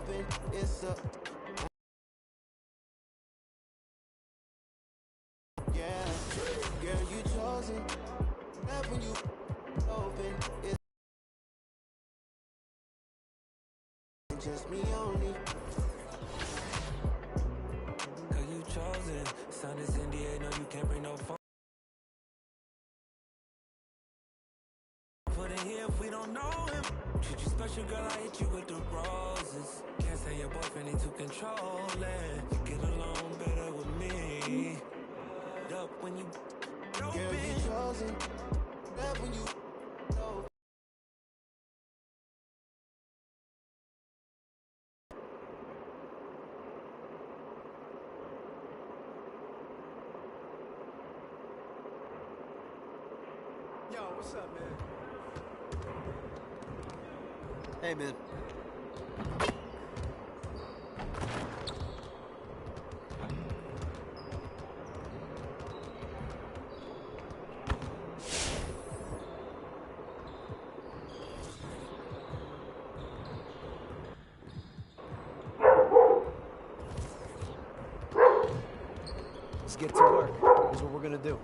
open, it's a yeah, girl, you chosen. Love when you open, it's just me only. Cause you chosen. Son is in the air, no, you can't bring no phone. Put in here if we don't know him. Treat you special, girl, I hit you with the roses. Can't say your boyfriend need to control it. You get along better with me. Up when you girl, you chosen. Love when you Yo, what's up, man? Hey, man. Let's get to work. Here's what we're gonna do.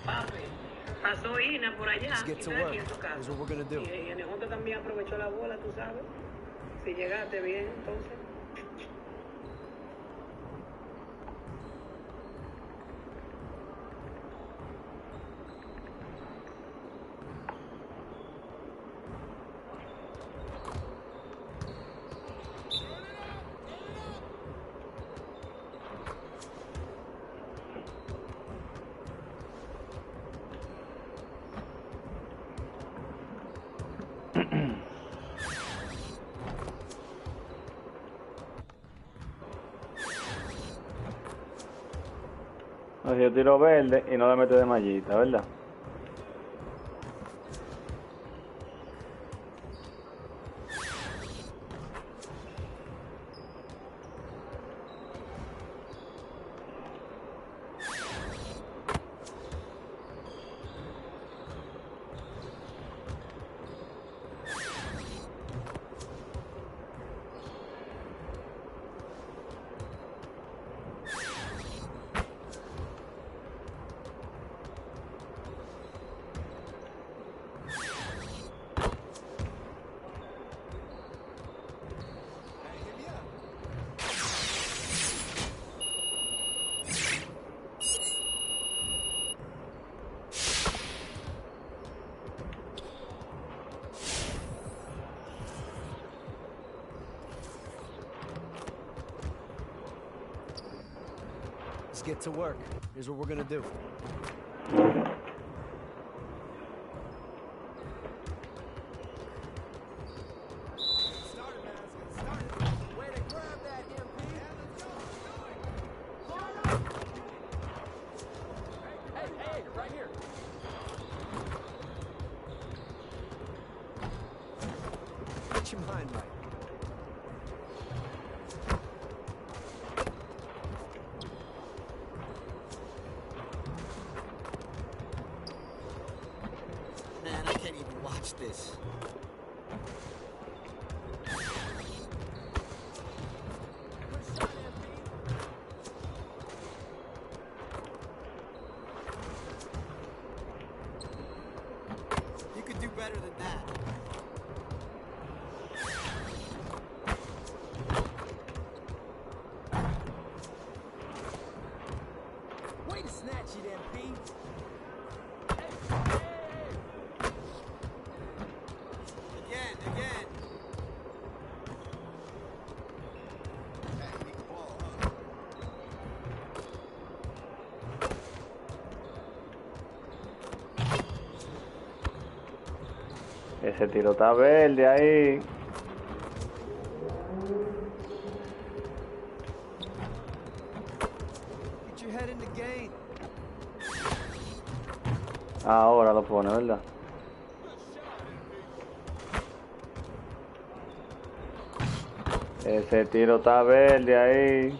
Papi, pasó Ina por allá. Let's get to work. Here's what we're gonna do. Y el negocio también aprovechó la bola, tú sabes. Si llegaste bien, entonces. No, si yo tiro verde y no le meto de mallita, ¿verdad? Let's get to work. Here's what we're gonna do. Get your mind right. Man, I can't even watch this. You could do better than that. Way to snatch it, MP. Ese tiro está verde ahí. Get your head in the game. Ahora lo pone, ¿verdad? Ese tiro está verde ahí.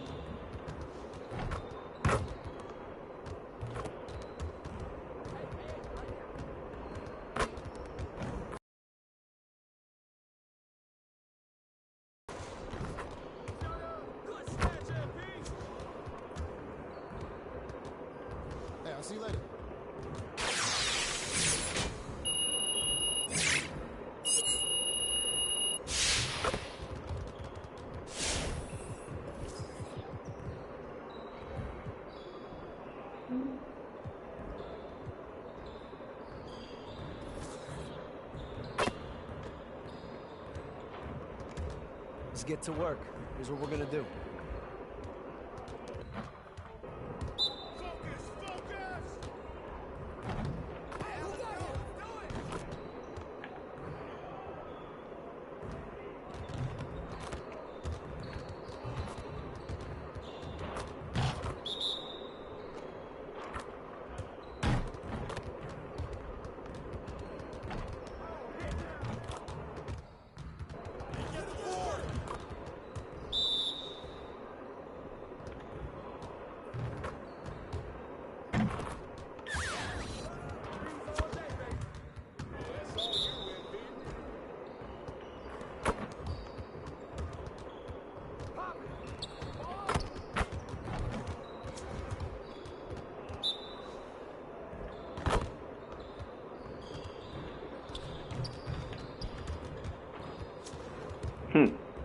Hey, I'll see you later. Let's get to work. Here's what we're gonna do.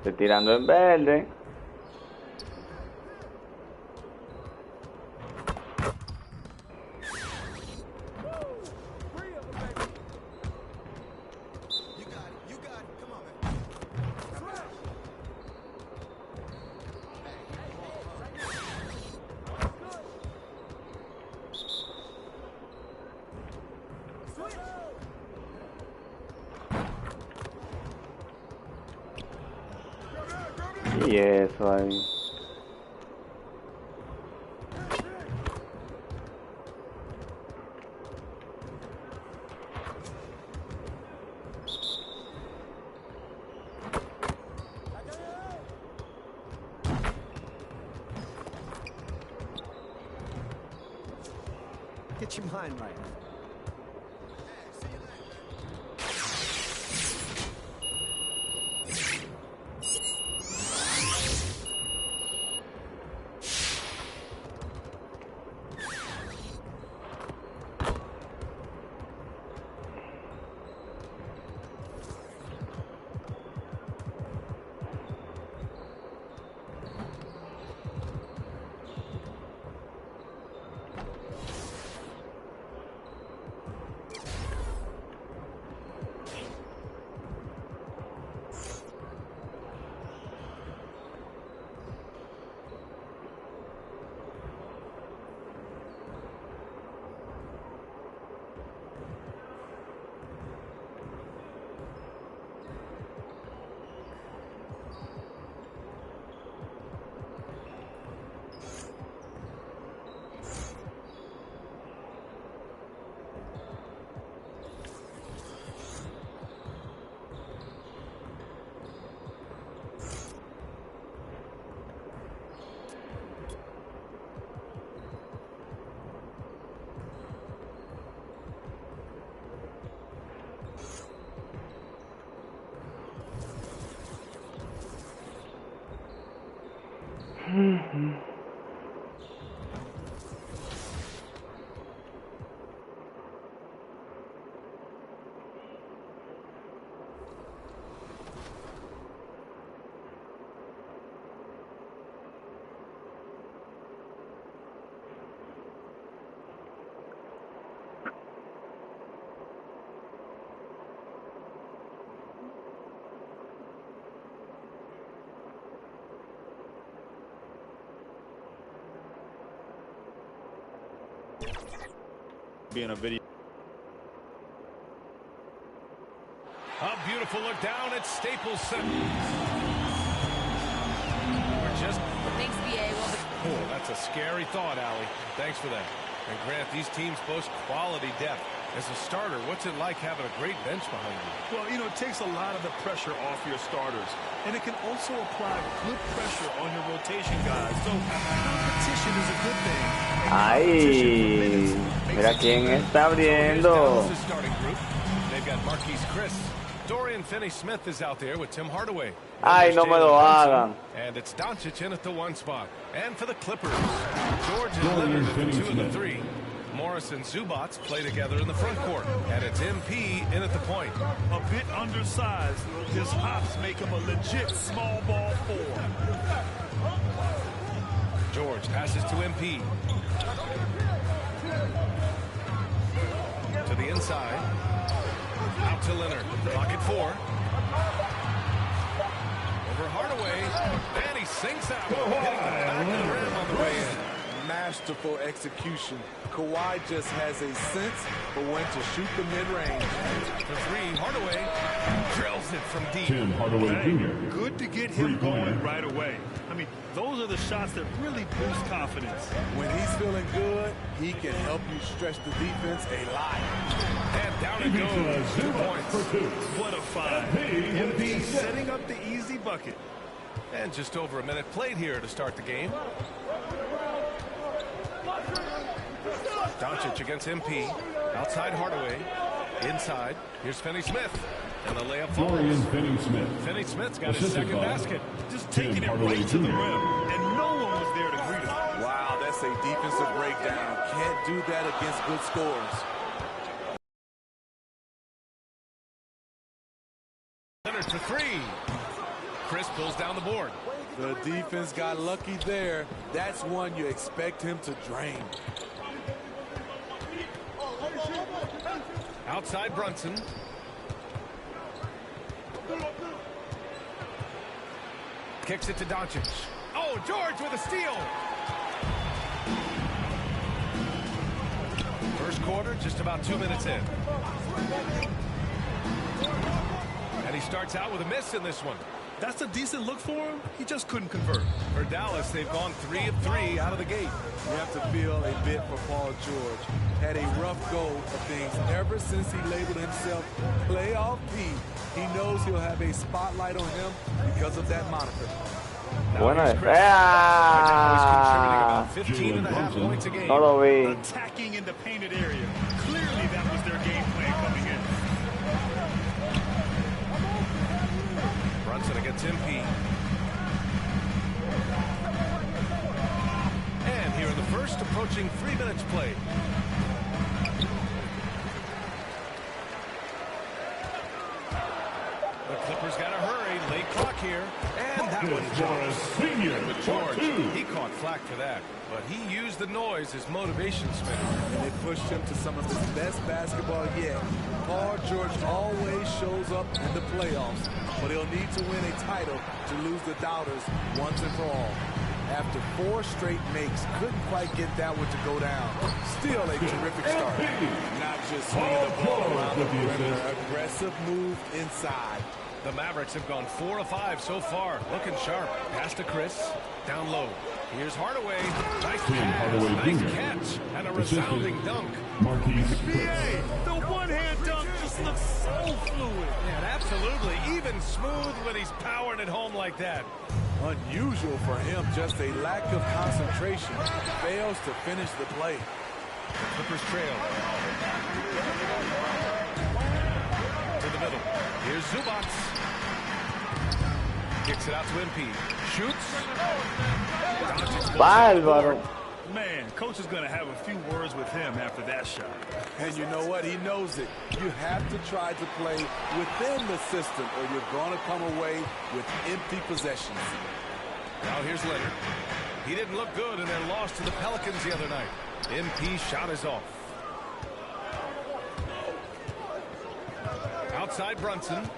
Estoy tirando en verde. You got it. Come on, man. Y eso ahí. Get your mind right. Being a video. A beautiful look down at Staples Center. We're just... Thanks, B.A. Oh, that's a scary thought, Allie. Thanks for that. And Grant, these teams boast quality depth. As a starter, what's it like having a great bench behind you? Well, you know, it takes a lot of the pressure off your starters. And it can also apply good pressure on your rotation guys. So, competition is a good thing. Ay, mira quién está abriendo. They've got Marquise Chris. Dorian Finney-Smith is out there with Tim Hardaway. Ay, no me lo hagan. And it's Doncic in at the 1 spot. And for the Clippers, George and Leonard at the 2 and the 3. Morris and Zubats play together in the front court. And it's MP in at the point. A bit undersized. His hops make him a legit small ball 4. George passes to MP. To the inside. Out to Leonard. Pocket 4. Over Hardaway. And he sinks out. Hitting the back of the rim on the way in. Masterful execution. Kawhi just has a sense for when to shoot the mid-range. For 3, Hardaway drills it from deep. Tim Hardaway Jr. Good to get him going right away. I mean, those are the shots that really boost confidence. When he's feeling good, he can help you stretch the defense a lot. And down it goes. 2 points. What a find. MP setting up the easy bucket. And just over a minute played here to start the game. Doncic against MP. Outside Hardaway. Inside. Here's Finney-Smith. And the layup falls. Finney-Smith. Finney-Smith's got his second basket. Just taking it right to the rim. And no one was there to greet him. Wow, that's a defensive breakdown. Can't do that against good scores. Leonard for 3. Chris pulls down the board. The defense got lucky there. That's one you expect him to drain. Outside Brunson. Kicks it to Doncic. Oh, George with a steal. First quarter, just about 2 minutes in. And he starts out with a miss in this one. That's a decent look for him. He just couldn't convert. For Dallas, they've gone 3 of 3 out of the gate. You have to feel a bit for Paul George. Had a rough go of things ever since he labeled himself Playoff P. He knows he'll have a spotlight on him because of that moniker. Buena defensa. No lo vi. Attacking in the painted area. Clearly that was their game plan coming in. Brunson against MP. And here in the first, approaching 3 minutes played. The Clippers got to hurry. Late clock here. And that one George. With George, he caught flack for that. But he used the noise as motivation spinner. And it pushed him to some of his best basketball yet. Paul George always shows up in the playoffs, but he'll need to win a title to lose the doubters once and for all. After 4 straight makes, couldn't quite get that one to go down. Still a terrific start. Not just swinging the ball around the perimeter, aggressive move inside. The Mavericks have gone 4 of 5 so far. Looking sharp. Pass to Chris. Down low. Here's Hardaway. Nice pass. Nice catch. And a resounding dunk. BA, the one-hand dunk just looks so fluid. Yeah, absolutely. Even smooth when he's powering it home like that. Unusual for him. Just a lack of concentration. Fails to finish the play. The Clippers trail. To the middle. Here's Zubats. Kicks it out to MP. Shoots. Bárbaro. Man, coach is going to have a few words with him after that shot. And you know what? He knows it. You have to try to play within the system or you're going to come away with empty possessions. Now here's Leonard. He didn't look good in their loss to the Pelicans the other night. MP shot is off. Outside Brunson.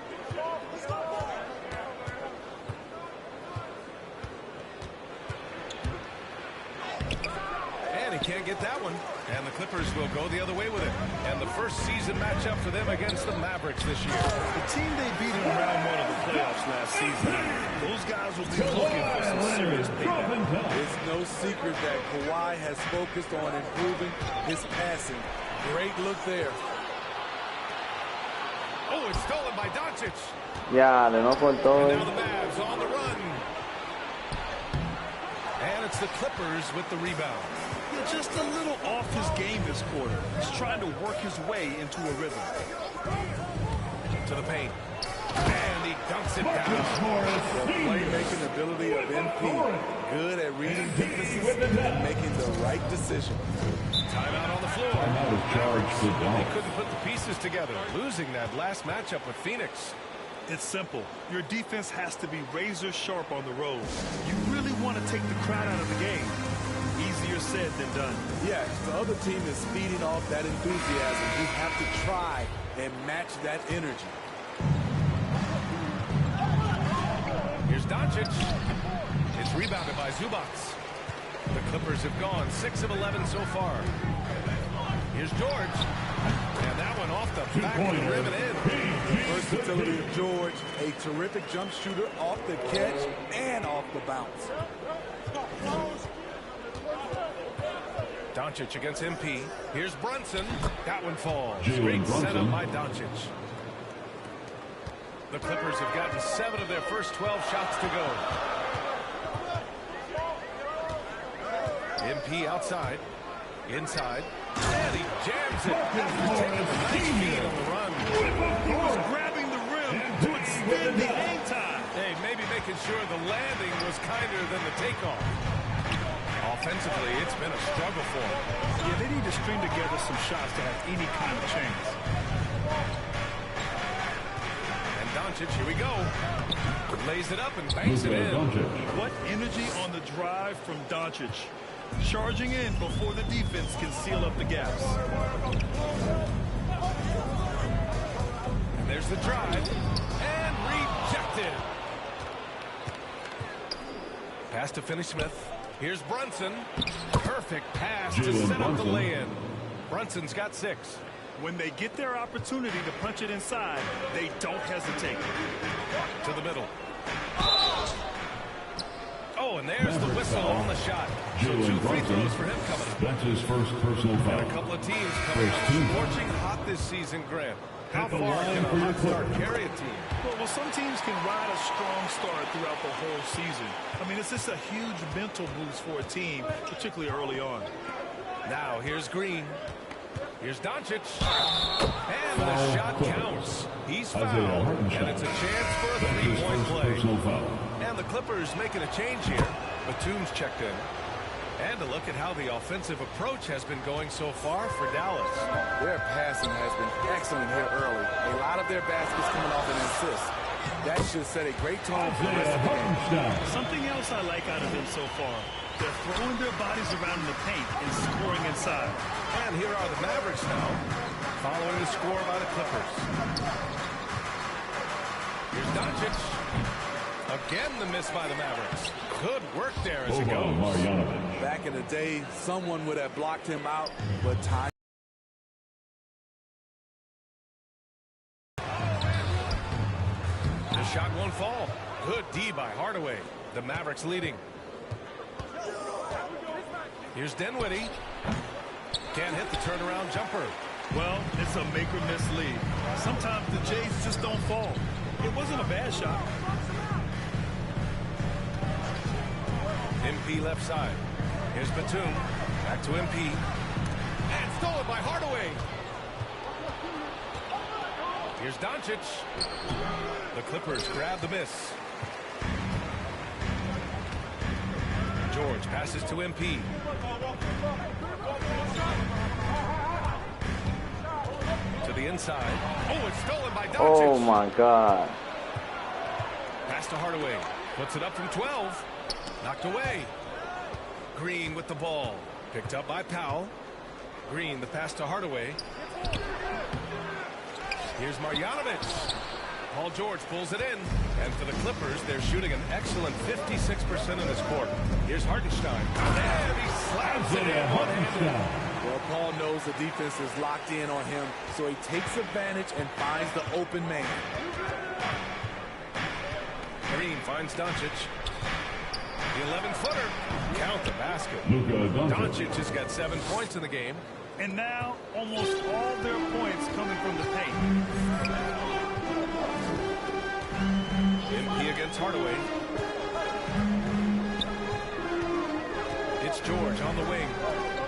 And he can't get that one. And the Clippers will go the other way with it. And the first season matchup for them against the Mavericks this year. The team they beat in round 1 of the playoffs last season, those guys will be looking for some serious payback. It's no secret that Kawhi has focused on improving his passing. Great look there. Oh, it's stolen by Doncic. Ya, le no cortó. And now the Mavs on the run. And it's the Clippers with the rebound. Yeah, just a little off his game this quarter. He's trying to work his way into a rhythm. To the paint. And he dunks it down. The playmaking ability of MP. Good at reading defenses and making the right decision. Timeout on the floor. They couldn't put the pieces together, losing that last matchup with Phoenix. It's simple. Your defense has to be razor sharp on the road. You really want to take the crowd out of the game. Easier said than done. Yeah, the other team is feeding off that enthusiasm. You have to try and match that energy. Here's Doncic. It's rebounded by Zubats. The Clippers have gone 6 of 11 so far. Here's George. And that one off the back of the rim and in. Versatility of George, a terrific jump shooter off the catch and off the bounce. Doncic against MP. Here's Brunson. That one falls. Great setup by Doncic. The Clippers have gotten 7 of their first 12 shots to go. MP outside. Inside. And he jams it. After taking a nice lead on the run. He was grabbing the rim to extend the hang time. Hey, maybe making sure the landing was kinder than the takeoff. Offensively, it's been a struggle for him. Yeah, they need to string together some shots to have any kind of chance. And Doncic, here we go. Lays it up and banks it in. What energy on the drive from Doncic. Charging in before the defense can seal up the gaps. And there's the drive. And rejected. Pass to Finney-Smith. Here's Brunson. Perfect pass to set up the lay-in. Brunson's got 6. When they get their opportunity to punch it inside, they don't hesitate. To the middle. Oh, and there's the whistle on the shot. So 2 free throws for him coming up. That's his first personal foul. And a couple of teams coming out scorching hot this season, Grant. How far can a hot start carry a team? Well, some teams can ride a strong start throughout the whole season. I mean, it's just a huge mental boost for a team, particularly early on. Now, here's Green. Here's Doncic. And the shot counts. He's fouled. And it's a chance for a 3-point play. And the Clippers making a change here. Batum's checked in. And a look at how the offensive approach has been going so far for Dallas. Their passing has been excellent here early. A lot of their baskets coming off an assist. That should set a great tone for the rest of the game. Something else I like out of them so far. They're throwing their bodies around in the paint and scoring inside. And here are the Mavericks now, following the score by the Clippers. Here's Doncic. Again, the miss by the Mavericks. Good work there as it goes. Back in the day, someone would have blocked him out, but time. The shot won't fall. Good D by Hardaway. The Mavericks leading. Here's Dinwiddie. Can't hit the turnaround jumper. Well, it's a make or miss lead. Sometimes the Jays just don't fall. It wasn't a bad shot. MP left side. Here's Batum. Back to MP. And stolen by Hardaway. Here's Doncic. The Clippers grab the miss. George passes to MP. To the inside. Oh, it's stolen by Doncic. Oh, my God. Pass to Hardaway. Puts it up from 12. Knocked away. Green with the ball. Picked up by Powell. Green, the pass to Hardaway. Here's Marjanovic. Paul George pulls it in. And for the Clippers, they're shooting an excellent 56% in this quarter. Here's Hartenstein. And he slams it in one-handed. Well, Paul knows the defense is locked in on him, so he takes advantage and finds the open man. Green finds Doncic. The 11-footer. Count the basket. Doncic has got 7 points in the game. And now, almost all their points coming from the paint. MP against Hardaway. It's George on the wing,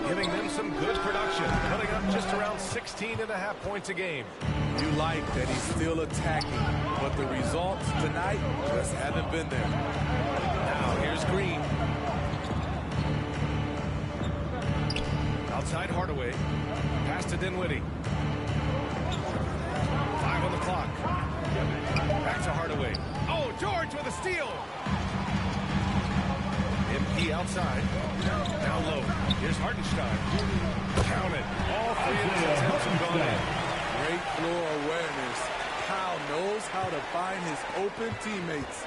giving them some good production, putting up just around 16.5 points a game. You like that he's still attacking, but the results tonight just haven't been there. Now here's Green. Outside Hardaway. Pass to Dinwiddie. 5 on the clock. Back to Hardaway. Oh, George with a steal. MP outside. Down low. Here's Hartenstein. Count it. All 3 of his attempts have gone in. Great floor awareness. Kyle knows how to find his open teammates.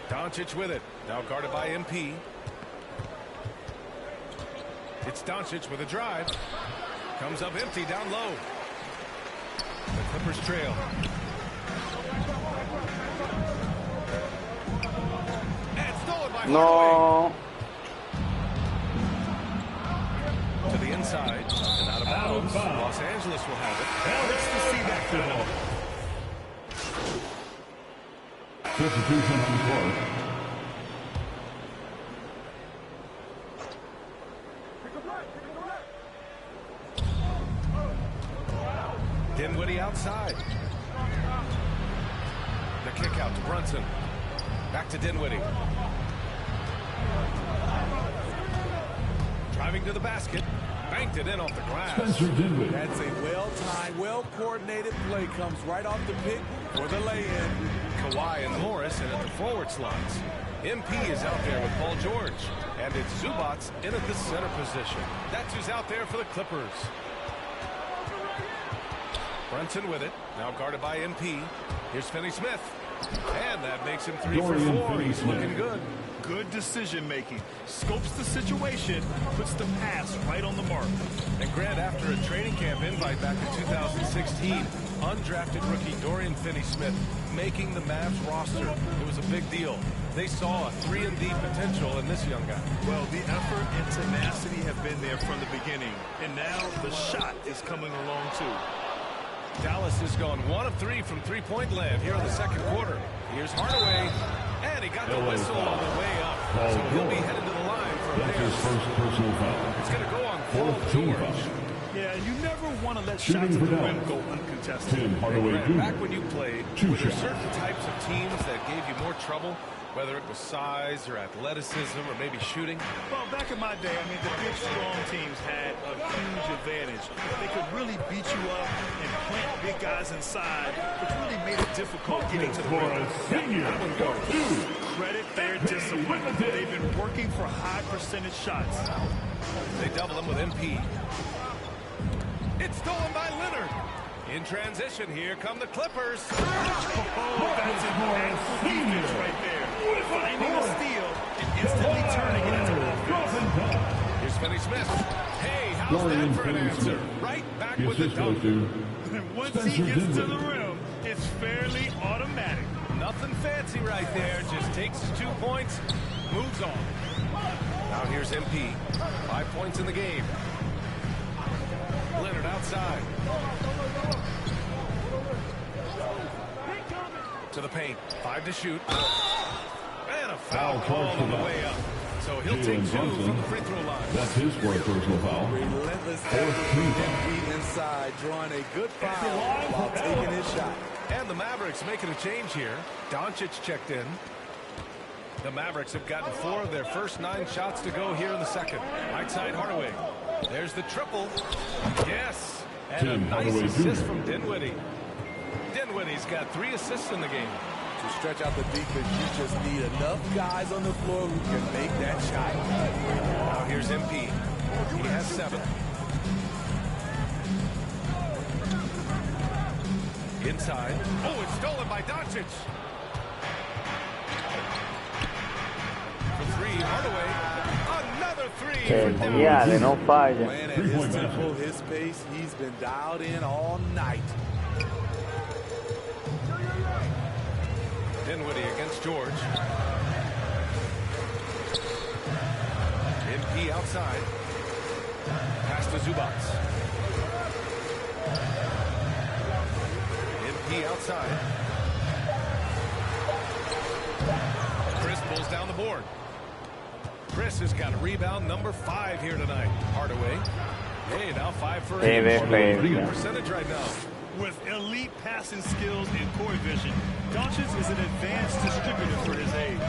Doncic with it. Now guarded by MP. It's Doncic with a drive. Comes up empty down low. The Clippers trail. And stolen by Hardaway. To the inside. And out of bounds. Los Angeles will have it. It's to see that final. Substitution on the court. Dinwiddie outside. The kick out to Brunson. Back to Dinwiddie. Driving to the basket. Banked it in off the glass. That's a well-timed, well-coordinated play. Comes right off the pick for the lay-in. Kawhi and Morris in at the forward slots. MP is out there with Paul George. And it's Zubats in at the center position. That's who's out there for the Clippers. Brunson with it. Now guarded by MP. Here's Finney-Smith. And that makes him 3 for 4. He's looking good. Good decision-making. Scopes the situation, puts the pass right on the mark. And Grant, after a training camp invite back in 2016, undrafted rookie Dorian Finney-Smith making the Mavs roster. It was a big deal. They saw a 3-and-D potential in this young guy. Well, the effort and tenacity have been there from the beginning. And now the shot is coming along, too. Dallas has gone 1 of 3 from three-point land here in the second quarter. Here's Hardaway, and he got the whistle on the way up. So he'll be headed to the line for a That's his first personal foul. It's going to go on Paul George. Yeah, you never want to let shots at the rim go uncontested. Back when you played, were there certain types of teams that gave you more trouble? Whether it was size or athleticism or maybe shooting? Well, back in my day, I mean, the big, strong teams had a huge advantage. They could really beat you up and plant big guys inside, which really made it difficult getting to the rim. Credit their discipline. They've been working for high percentage shots. They double him with MP. It's stolen by Leonard. In transition, here come the Clippers. Oh, that's impactful defense right there. Finding a steal and instantly turning it into offense. Here's Finney-Smith. Hey, how's that for an answer? Right back with the dunk. Once he gets to the rim, it's fairly automatic. Nothing fancy right there. Just takes his 2 points, moves on. Now here's MP. 5 points in the game. Leonard outside. To the paint. 5 to shoot. And a foul call on the way up. So he'll take 2 from the free throw line. That's his fourth personal foul. Relentless effort inside, drawing a good foul while taking his shot. And the Mavericks making a change here. Doncic checked in. The Mavericks have gotten 4 of their first 9 shots to go here in the second. Right side Hardaway. There's the triple. Yes. And a nice assist from Dinwiddie. Dinwiddie's got 3 assists in the game. To stretch out the defense, you just need enough guys on the floor who can make that shot. Now here's MP. He has 7. Inside. Oh, it's stolen by Doncic. For three, Hardaway. Another three for Doncic. Yeah, de no falla. Playing at his tempo, his pace, he's been dialed in all night. Dinwiddie against George. MP outside. Pass to Zubac. MP outside. Chris pulls down the board. Chris has got a rebound number 5 here tonight. Hardaway. Hey, now 5 for 8. Pretty good percentage right now. With elite passing skills and court vision, Doncic is an advanced distributor for his age.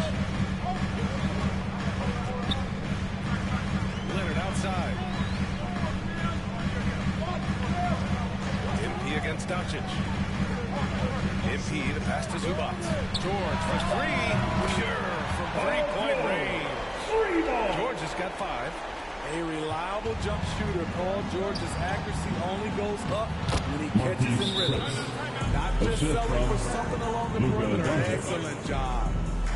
Leonard outside. MP against Doncic. MP to pass to Zubac. George for 3. Pure from 3-point range. George has got 5. A reliable jump shooter. Paul George's accuracy only goes up when he catches in rhythm. Not just selling for something along the perimeter. Excellent job.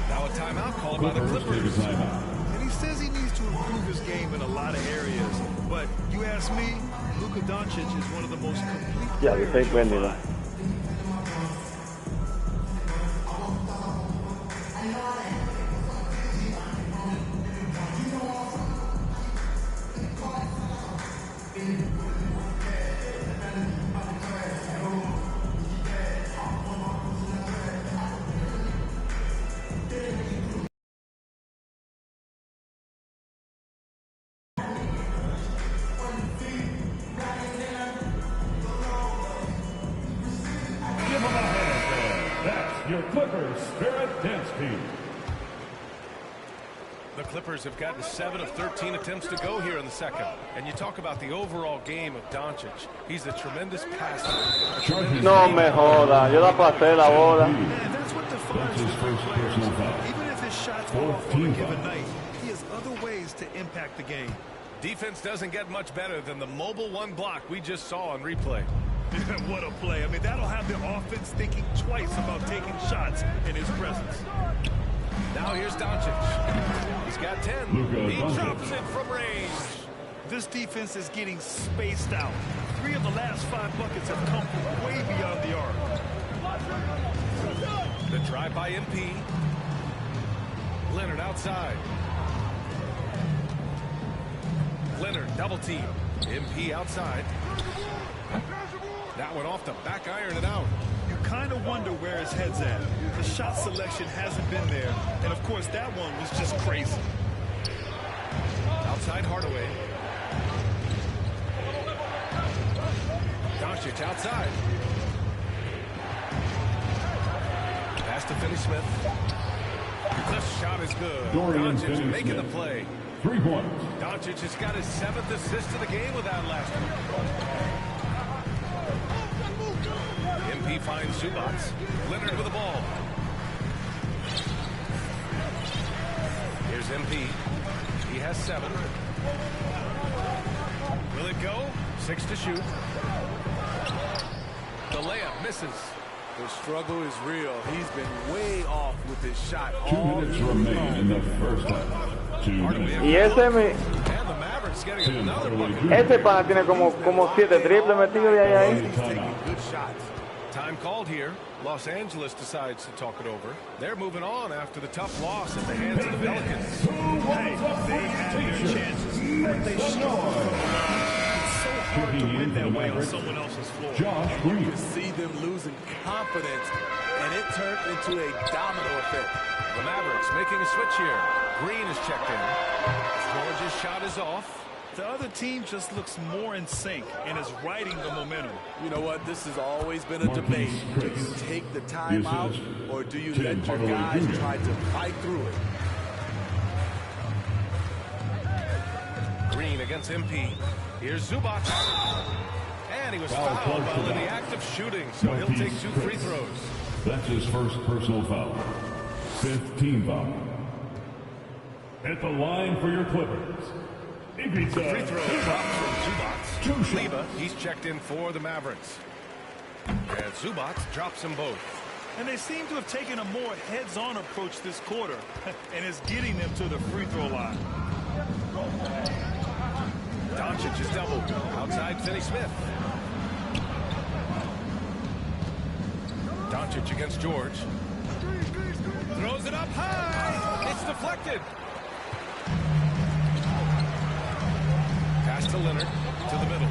Now a timeout called by the Clippers. And he says he needs to improve his game in a lot of areas. But you ask me, Luka Doncic is one of the most complete players. Your Clippers Spirit Dance Team. The Clippers have gotten 7 of 13 attempts to go here in the second. And you talk about the overall game of Doncic. He's a tremendous passer. No me joda, yo la pasé la bola. And that's what defines his great players. Even if his shots go off on a given night, he has other ways to impact the game. Defense doesn't get much better than the mobile 1 block we just saw on replay. What a play. I mean, that'll have the offense thinking twice about taking shots in his presence. Now here's Doncic. He's got 10. He drops it from range. This defense is getting spaced out. 3 of the last 5 buckets have come from way beyond the arc. The drive by MP. Leonard outside. Leonard double team. MP outside. That one off the back iron and out. You kind of wonder where his head's at. The shot selection hasn't been there. And, of course, that one was just crazy. Outside Hardaway. Doncic outside. Pass to Finney-Smith. The shot is good. Doncic making the play. 3 points. Doncic has got his 7th assist of the game with that last one. MP finds Zubac. Leonard with the ball. Here's MP. He has 7. Will it go? 6 to shoot. The layup misses. The struggle is real. He's been way off with his shot. 2 minutes remain in the first half. 2 minutes. Y ese me... And the Mavericks getting another bucket. Ese pana tiene como 7 triples metidos de ahí. He's taking good shots. Time called here. Los Angeles decides to talk it over. They're moving on after the tough loss at the hands of the Pelicans. Hey, they had their chances, but they struggled. It's so hard to win that way on someone else's floor. You can see them losing confidence, and it turned into a domino effect. The Mavericks making a switch here. Green is checked in. George's shot is off. The other team just looks more in sync and is riding the momentum. You know what? This has always been a debate. Do you take the time out, or do you let your guys try to fight through it? Green against MP. Here's Zubac. And he was fouled while in the act of shooting, so he'll take 2 free throws. That's his first personal foul. 5th team foul. At the line for your Clippers. Free throw dropped from Zubac. Leva, he's checked in for the Mavericks. And Zubac drops them both. And they seem to have taken a more heads-on approach this quarter, and it's getting them to the free throw line. Doncic is doubled. Outside Finney-Smith. Doncic against George. Throws it up high. It's deflected. Pass to Leonard. To the middle.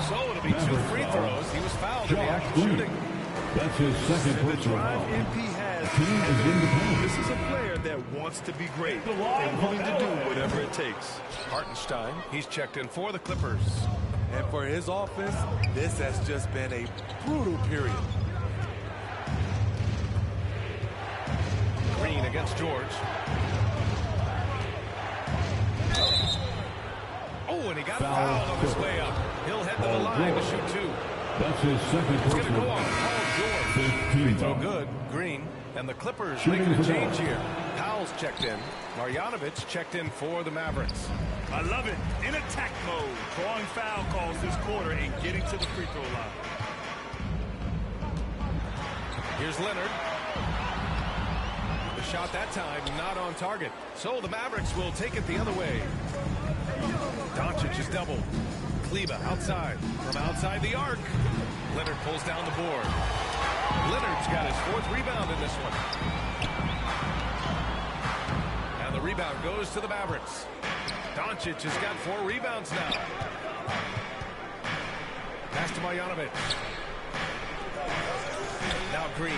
So it'll be 2 free throws. He was fouled in the act of shooting. That's his second And the personal drive foul. MP has. Team is in the paint. This is a player that wants to be great and willing to do whatever it takes. Hartenstein, he's checked in for the Clippers. And for his offense, this has just been a brutal period. Green against George. Oh, and he got fouled on his way up. He'll head to the line to shoot 2. That's his second It's going to personal go on foul. Paul George. 15 Free throw foul. good. Green. And the Clippers Shooting making a for change Dallas. here. Powell's checked in. Marjanovic checked in for the Mavericks. I love it. In attack mode, drawing foul calls this quarter and getting to the free throw line. Here's Leonard. The shot that time not on target. So the Mavericks will take it the other way. Doncic is doubled. Kleba outside. From outside the arc. Leonard pulls down the board. Leonard's got his 4th rebound in this one. And the rebound goes to the Mavericks. Doncic has got 4 rebounds now. Pass to Marjanovic. Now Green.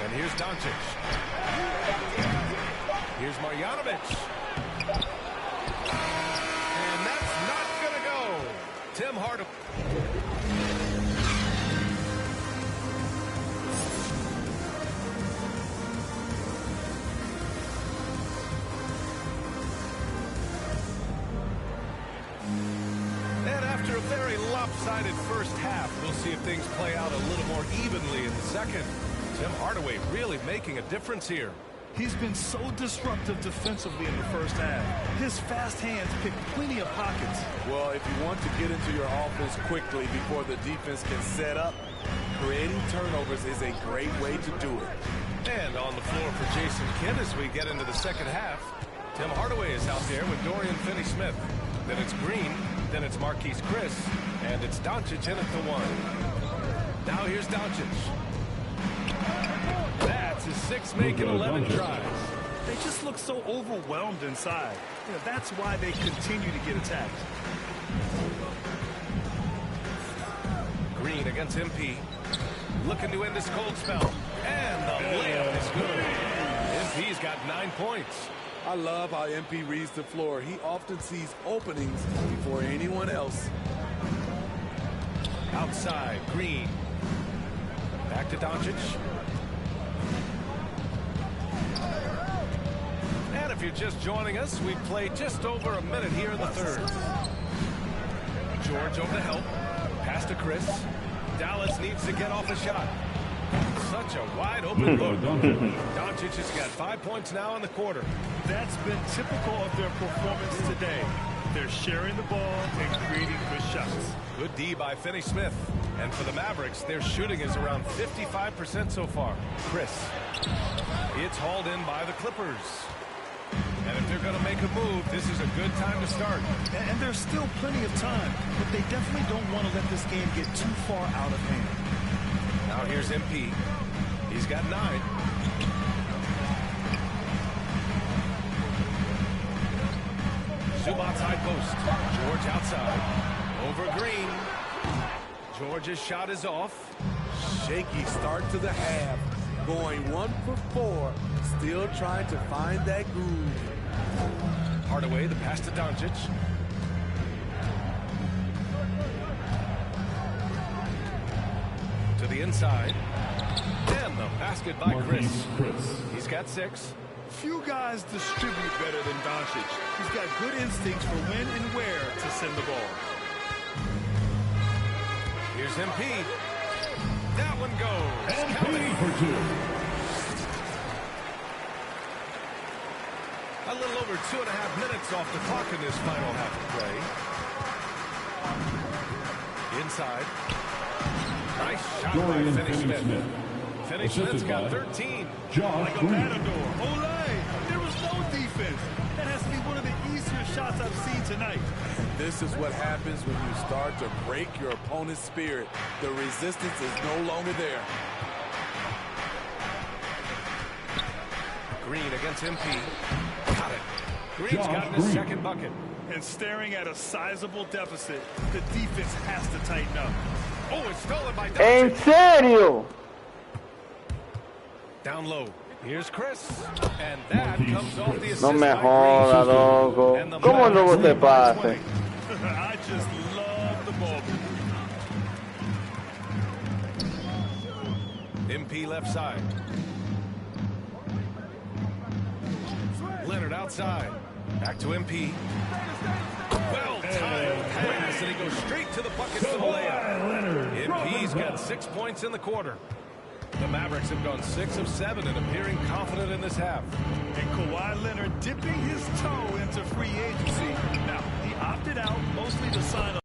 And here's Doncic. Here's Marjanovic. And that's not going to go. Tim Hardaway. And after a very lopsided first half, we'll see if things play out a little more evenly in the second. Tim Hardaway really making a difference here. He's been so disruptive defensively in the first half. His fast hands pick plenty of pockets. Well, if you want to get into your offense quickly before the defense can set up, creating turnovers is a great way to do it. And on the floor for Jason Kidd as we get into the second half. Tim Hardaway is out there with Dorian Finney-Smith. Then it's Green, then it's Marquise Chris, and it's Doncic in at the 1. Now here's Doncic. That's his 6th make in 11 tries. They just look so overwhelmed inside. You know, that's why they continue to get attacked. Green against MP. Looking to end this cold spell. And the layup is good. MP's got 9 points. I love how MP reads the floor. He often sees openings before anyone else. Outside, Green. Back to Doncic. And if you're just joining us, we've played just over a minute here in the third. George over to help. Pass to Chris. Dallas needs to get off a shot. Such a wide open look. Doncic has got 5 points now in the quarter. That's been typical of their performance today. They're sharing the ball and creating good shots. Good D by Finney-Smith. And for the Mavericks, their shooting is around 55% so far. Chris. It's hauled in by the Clippers. And if they're going to make a move, this is a good time to start. And there's still plenty of time, but they definitely don't want to let this game get too far out of hand. Now here's MP. He's got 9. Zubac's high post. George outside. Over Green. George's shot is off. Shaky start to the half. Going 1 for 4. Still trying to find that groove. Hardaway, the pass to Doncic. To the inside. And the basket by Chris. He's got 6. Few guys distribute better than Doncic. He's got good instincts for when and where to send the ball. Here's MP. That one goes. MP for 2. A little over 2.5 minutes off the clock in this final half of play. inside. Nice shot by Finney-Smith. Finney-Smith's got 13. Like a matador. Olay! There was no defense. That has to be one of the easier shots I've seen tonight. This is what happens when you start to break your opponent's spirit. The resistance is no longer there. Green against MP. Got it. Green's gotten his second bucket. And staring at a sizable deficit, the defense has to tighten up. Oh, it's stolen by ¿En Doncic. serio? Down low. Here's Chris. And that comes off the assist No me by joda, Green. loco. And the ¿Cómo luego te Mavericks pase? I just love the ball. MP left side. Leonard outside. Back to MP. Well timed pass, and he goes straight to the bucket for the layup. MP's got 6 points in the quarter. The Mavericks have gone 6 of 7 and appearing confident in this half. And Kawhi Leonard dipping his toe into free agency. Now, he opted out mostly to sign a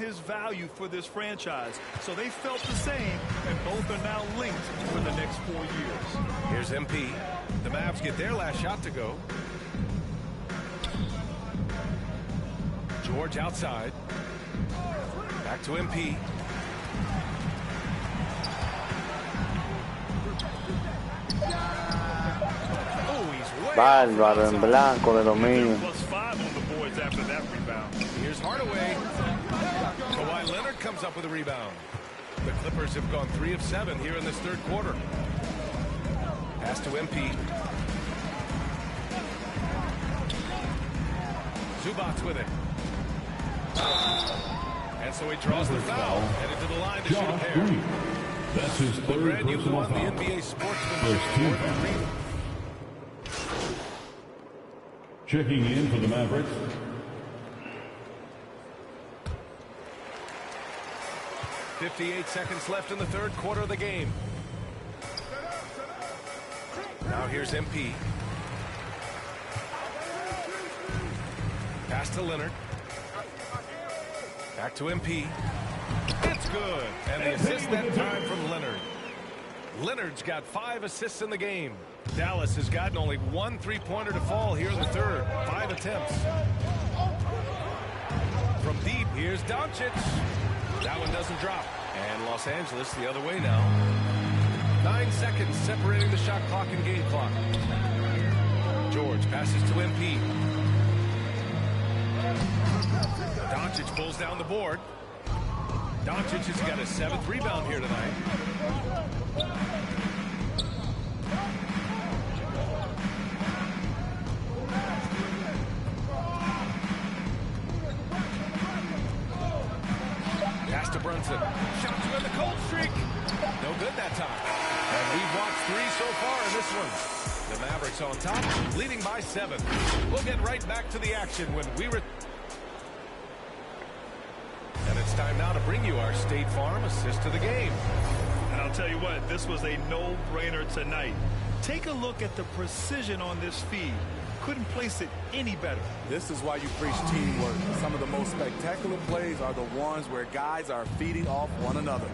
his value for this franchise. So they felt the same, and both are now linked for the next 4 years. Here's MP. The Mavs get their last shot to go. George outside. Back to MP. Oh, he's way Bárbaro, en blanco de dominio. +5 on the boards after that rebound. Here's Hardaway. Kawhi Leonard comes up with a rebound. The Clippers have gone 3 of 7 here in this third quarter. Pass to MP. Zubac's with it. And so he draws the foul, headed to the line to shoot a pair. That's his third Grant, you've personal won the foul. NBA Sportsmanship First team Award. foul. Checking in for the Mavericks. .58 seconds left in the third quarter of the game. Now here's MP. Pass to Leonard. Back to MP. It's good. And the assist that time from Leonard. Leonard's got 5 assists in the game. Dallas has gotten only 1 3-pointer to fall here in the third. 5 attempts. From deep, here's Doncic. That one doesn't drop. And Los Angeles the other way now. 9 seconds separating the shot clock and game clock. George passes to MP. Doncic pulls down the board. Doncic has got his 7th rebound here tonight. Pass to Brunson. Shot to end the cold streak. No good that time. And we've watched 3 so far in this one. The Mavericks on top, leading by 7. We'll get right back to the action when we return. And it's time now to bring you our State Farm assist to the game. And I'll tell you what, this was a no-brainer tonight. Take a look at the precision on this feed. Couldn't place it any better. This is why you preach teamwork. Some of the most spectacular plays are the ones where guys are feeding off one another.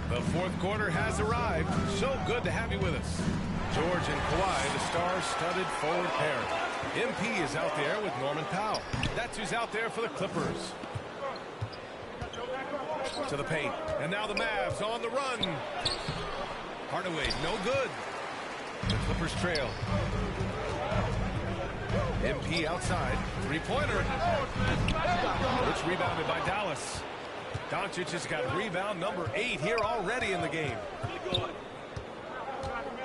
The fourth quarter has arrived. So good to have you with us. George and Kawhi, the star-studded forward pair. MP is out there with Norman Powell. That's who's out there for the Clippers. To the paint. And now the Mavs on the run. Hardaway, no good. The Clippers trail. MP outside. 3-pointer. It's rebounded by Dallas. Doncic has got rebound number 8 here already in the game.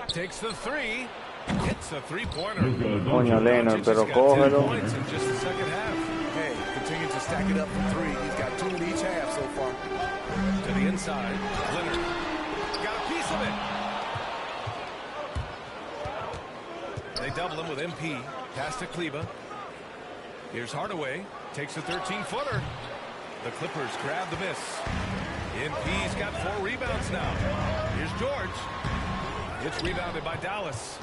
Takes the 3. Hits a 3-pointer. Coño, Leonard, pero cógelo. Points in just the second half. Hey, continue to stack it up from 3. He's got 2 in each half so far. To the inside. Leonard. Got a piece of it. They double him with MP. Pass to Kleba. Here's Hardaway. Takes a 13-footer. The Clippers grab the miss. MP's got 4 rebounds now. Here's George. It's rebounded by Dallas.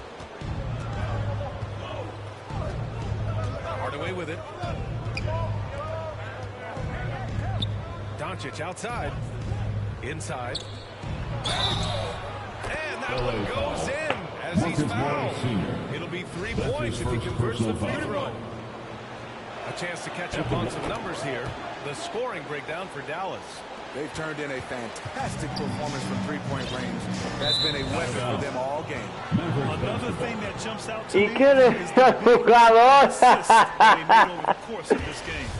Hardaway with it. Doncic outside. Inside. And that one goes in as he's fouled. It'll be 3 points if he converts the free throw. A chance to catch up on some numbers here. The scoring breakdown for Dallas. They've turned in a fantastic performance from three-point range. That's been a weapon for them all game. Another thing that jumps out to me ¿Y is qué le está jugador? assists that they made over the course of this game.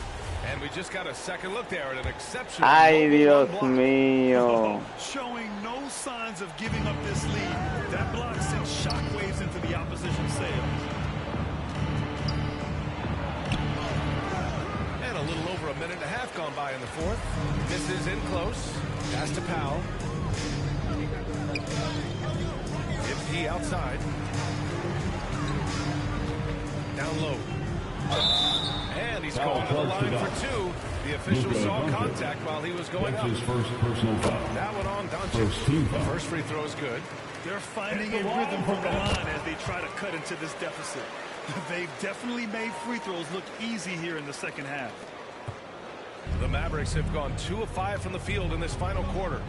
And we just got a second look there at an exceptional. Ay, Dios mío. Showing no signs of giving up this lead. That block sends shockwaves into the opposition sails. And a little over a minute and a half gone by in the fourth. This is in close. Pass to Powell. MP outside. Down low. And he's going to the line for 2. The official saw contact while he was going up. His first personal foul. That one on Doncic. First free throw is good. They're finding a rhythm from the line as they try to cut into this deficit. They've definitely made free throws look easy here in the second half. The Mavericks have gone 2 of 5 from the field in this final quarter.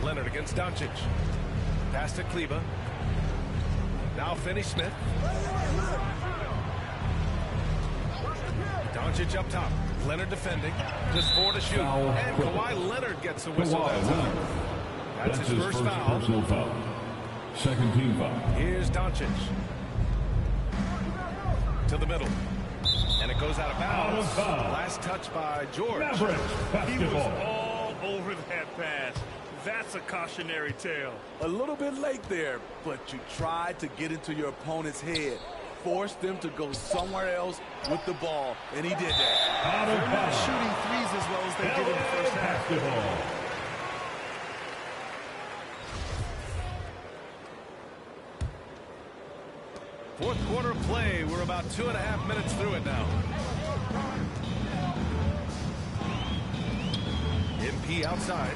Leonard against Doncic. Pass to Kleba. Now Finney-Smith. Doncic up top. Leonard defending. Just 4 to shoot. And Kawhi Leonard gets a whistle that time. That's his first foul. Personal foul. Second team foul. Here's Doncic. To the middle. And it goes out of bounds. Last touch by George. He was all over that pass. That's a cautionary tale. A little bit late there, but you tried to get into your opponent's head. Force them to go somewhere else with the ball, and he did that. They're not shooting threes as well as they did in the first half. Fourth quarter play. We're about 2.5 minutes through it now. MP outside.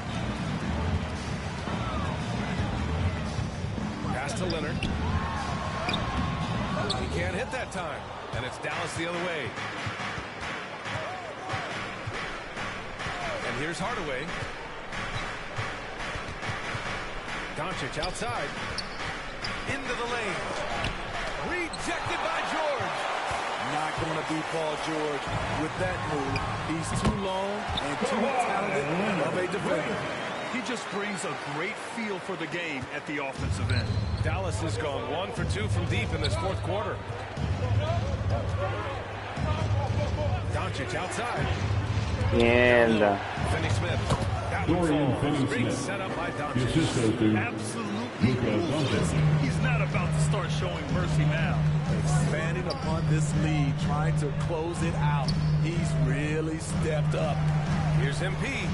Pass to Leonard. He can't hit that time. And it's Dallas the other way. And here's Hardaway. Doncic outside. Into the lane. Rejected by George. Not going to beat Paul George with that move. He's too long and too talented of a defender. He just brings a great feel for the game at the offensive end. Dallas has gone 1 for 2 from deep in this fourth quarter. Doncic outside. Mierda. Finney-Smith. That one falls. Great setup by Doncic. Absolutely ruthless. He's not about to start showing mercy now. Expanding upon this lead, trying to close it out. He's really stepped up. Here's MP.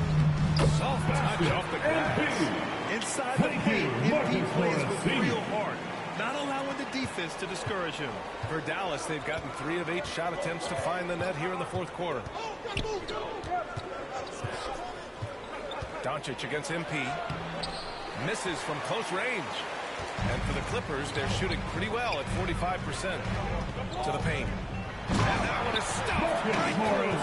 Soft touch off the glass. Inside the paint, MP plays with real heart, not allowing the defense to discourage him. For Dallas, they've gotten 3 of 8 shot attempts to find the net here in the fourth quarter. Doncic against MP. Misses from close range. And for the Clippers, they're shooting pretty well at 45%. To the paint. And that one is stopped right through.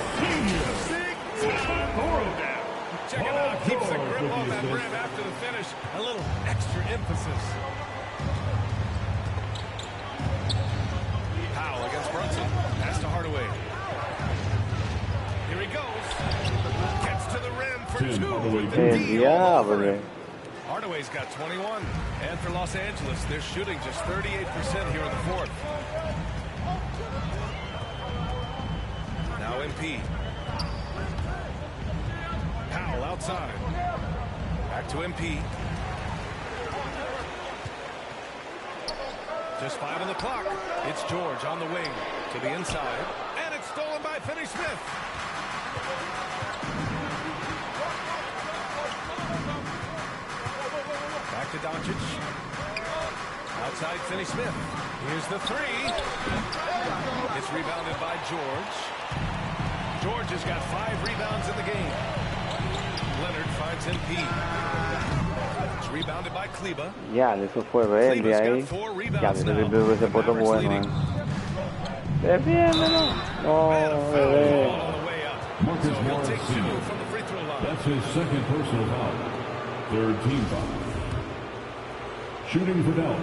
Big time throwdown. Check it out. Keeps the grip on that rim after the finish. A little extra emphasis. Powell against Brunson. Pass to Hardaway. Here he goes. Gets to the rim for 2 with the deal. Hardaway's got 21. And for Los Angeles, they're shooting just 38% here in the fourth. Now MP. Powell outside. Back to MP. Just 5 on the clock. It's George on the wing to the inside. And it's stolen by Finney-Smith. Back to Doncic. Outside Finney-Smith. Here's the 3. It's rebounded by George. George has got 5 rebounds in the game. Leonard finds MP. It's Rebounded by Kleba. Ya, eso fue verde ahí. Ya, ese triple hubiese puesto bueno. Defiéndelo. No, bebé. Marcus Morris Sr. That's his second personal foul. Third team foul. Shooting for Dallas.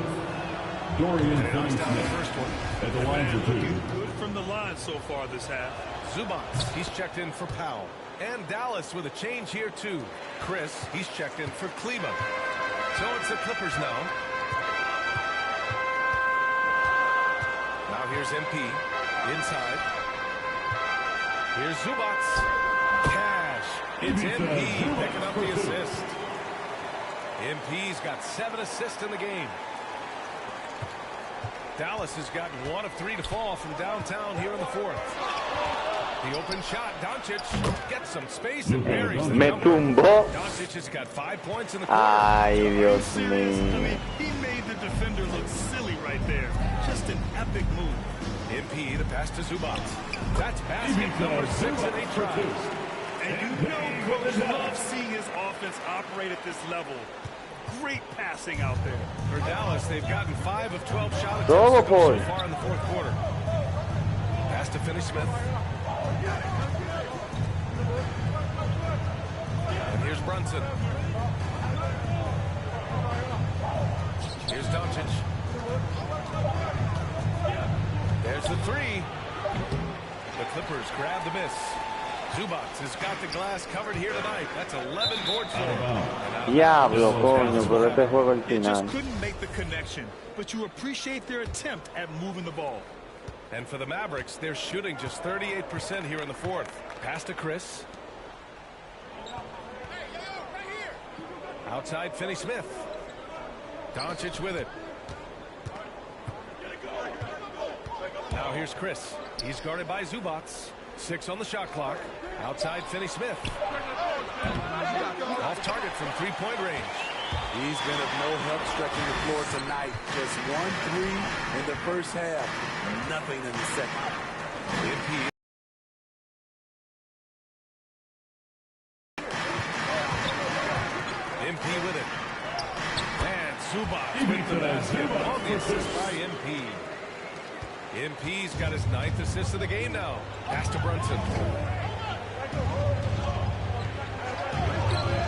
Dorian Finney-Smith at the line for two. Good from the line so far this half. Zubats, he's checked in for Powell. And Dallas with a change here too. Chris, he's checked in for Kleba. So it's the Clippers now. Now here's MP. Inside. Here's Zubats. Cash. It's MP picking up the assist. MP's got 7 assists in the game. Dallas has gotten 1 of 3 to fall from downtown here in the fourth. The open shot, Doncic gets some space and buries the Me tumbó. Doncic has got 5 points in the quarter. Ay, Dios I mío. mean, he made the defender look silly right there. Just an epic move. MP, the pass to Zubats. That's basket number 6 in 8 tries. And you know Coach loves seeing his offense operate at this level. Great passing out there. For Dallas, they've gotten 5 of 12 shot attempts so so far in the fourth quarter. Pass to Finney-Smith. And here's Brunson. Here's Doncic. There's the 3. The Clippers grab the miss. Zubats has got the glass covered here tonight. That's 11 boards for him. Diablo, coño, pero este juego al It final. just couldn't make the connection, but you appreciate their attempt at moving the ball. And for the Mavericks, they're shooting just 38% here in the fourth. Pass to Chris. Outside Finney-Smith. Doncic with it. Now here's Chris. He's guarded by Zubats. 6 on the shot clock. Outside Finney-Smith. Off target from 3-point range. He's been of no help stretching the floor tonight. Just 1 3 in the first half. Nothing in the second. MP. MP with it. And Zubats with the basket on the assist by MP. MP's got his 9th assist of the game now. Pass to Brunson.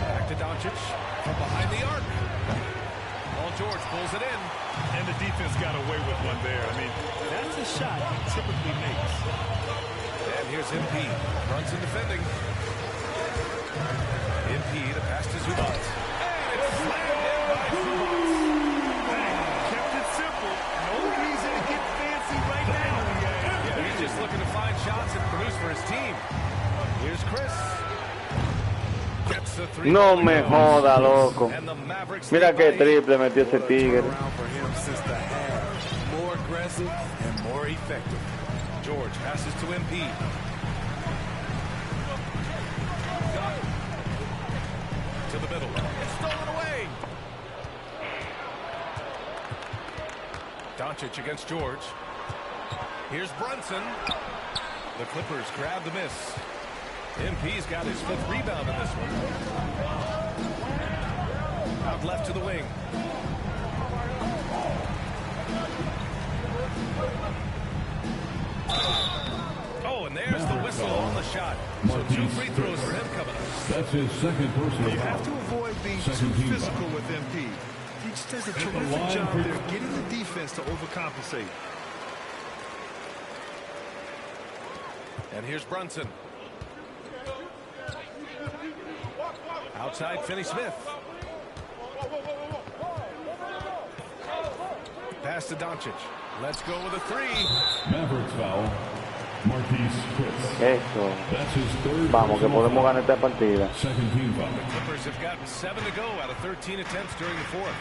Back to Doncic from behind the arc. Paul George pulls it in. And the defense got away with one there. I mean, that's a shot he typically makes. And here's MP. Brunson defending. MP the pass to Zubats. And it's slammed in by Zubats. Kept it simple. No reason to get fancy right now. Yeah, he's just looking to find shots and produce for his team. Here's Chris. Gets the 3. No me joda, loco. Mira qué triple metió ese tigre. For him since the half. More aggressive and more effective. George passes to MP. To the middle. It's stolen away. Doncic against George. Here's Brunson. The Clippers grab the miss. MP's got his 5th rebound in this one. Out left to the wing. Oh, and there's the whistle on the shot. So 2 free throws for him coming up. That's his second personal You have foul. to avoid being too Second team physical foul. with MP. He just does a At the terrific line job for- there getting the defense to overcompensate. And here's Brunson. Outside Finney-Smith. Pass to Doncic. Let's go with a 3. Mavericks foul. Marquise Chris. Eso. That's his third Vamos, que personal podemos foul. ganar esta partida. Second team foul. The Clippers have gotten 7 to go out of 13 attempts during the fourth.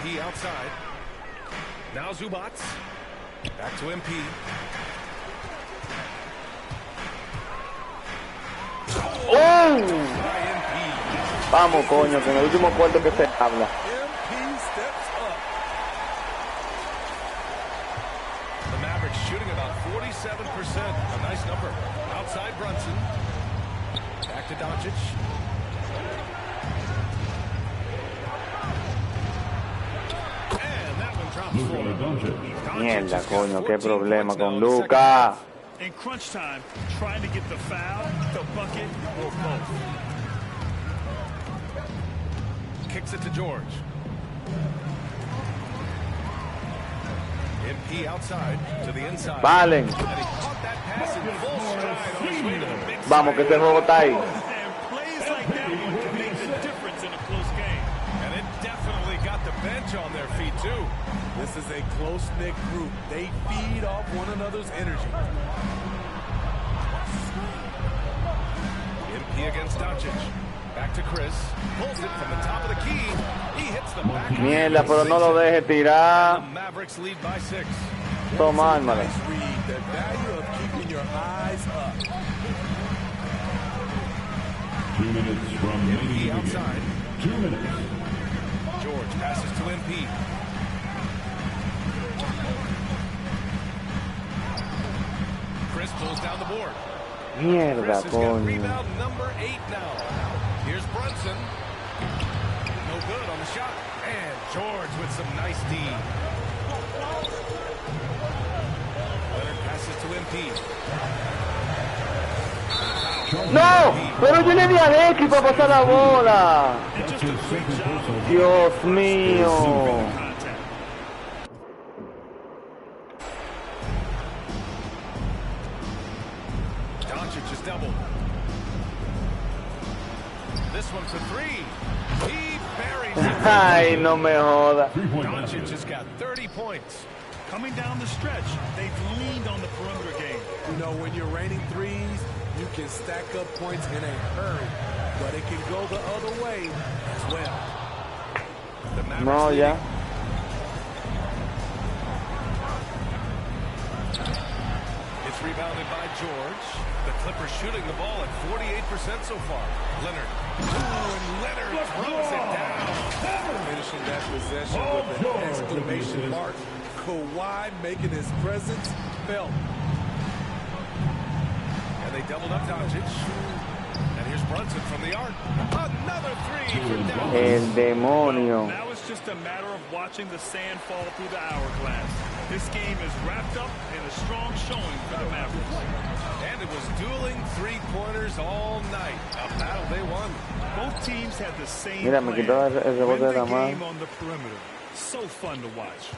MP outside. Now Zubats. Back to MP. ¡Oh! Vamos, coño, que en el último cuarto que se habla. MP steps up. The Mavericks shooting about 47%. A nice number. Outside Brunson. Back to Doncic. Luka Doncic. Mierda, coño, qué problema con Luka. In crunch time, trying to get the foul, the bucket, or both. Kicks it to George. MP outside to the inside. Valen. And he caught that pass in full stride on his way to the big Vamos, que este juego está ahí. And plays like that one can make the difference in a close game. And it definitely got the bench on their feet, too. This is a close-knit group. They feed off one another's energy. MP against Doncic. Back to Chris. Pulls it from the top of the key. He hits the back. Mierda, pero no lo deje tirar. The Mavericks lead by 6. Toma, ármale. Nice read. The value of keeping your eyes up. 2 minutes from MP outside. 2 minutes. George passes to MP. Chris pulls down the board. Mierda, Chris has got coño. rebound number 8 now. Here's Brunson. No good on the shot. And George with some nice D. Leonard passes to MP. No, pero yo le di a Alexis para pasar la bola. And just a great job of Dios mío. contact. Doncic is doubled. This one for 3. He buries it. Ay, no me joda. 3-point Doncic basket. has got 30 points. Coming down the stretch, they've leaned on the perimeter game. You know, when you're raining threes, you can stack up points in a hurry, but it can go the other way as well. The Mavericks No, leading. ya. It's rebounded by George. The Clippers shooting the ball at 48% so far. Leonard. Ooh, and Leonard throws it down. Finishing that possession with an exclamation mark. Kawhi making his presence felt. And they doubled up Doncic. And here's Brunson from the arc. Another 3 for Dallas. El demonio. Now it's just a matter of watching the sand fall through the hourglass. This game is wrapped up in a strong showing for the Mavericks. And it was dueling 3-pointers all night. A battle they won. Both teams had the same Mira, me plan. quitó el rebote Win de la the mano. game on the perimeter. So fun to watch.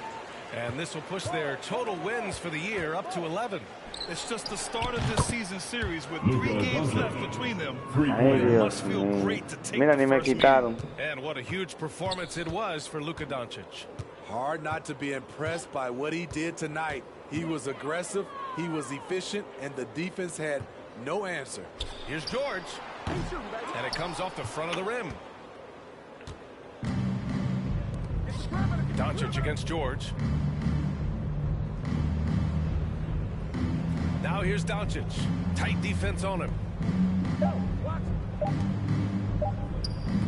And this will push their total wins for the year up to 11. It's just the start of this season series with 3 games left between them. Ay, It Dios must feel mío. great to take Mira, the ni me first game. quitaron. And what a huge performance it was for Luka Doncic. Hard not to be impressed by what he did tonight. He was aggressive, he was efficient, and the defense had no answer. Here's George. And it comes off the front of the rim. Doncic against George. Now here's Doncic. Tight defense on him.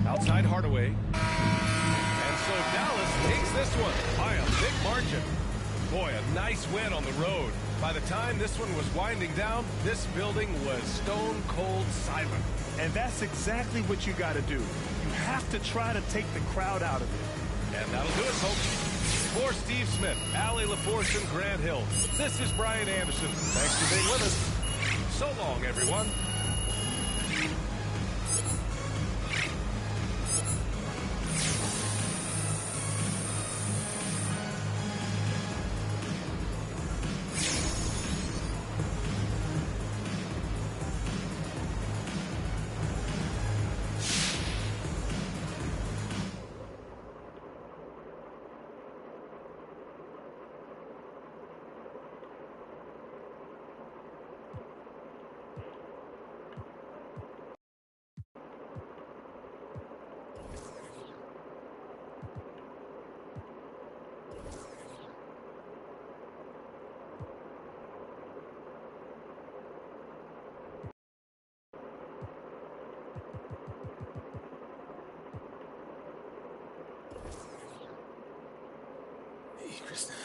Outside Hardaway. And so Dallas takes this one by a big margin. Boy, a nice win on the road. By the time this one was winding down, this building was stone cold silent. And that's exactly what you got to do. You have to try to take the crowd out of it. And that'll do it, folks. For Steve Smith, Allie LaForce, and Grant Hill, this is Brian Anderson. Thanks for being with us. So long, everyone.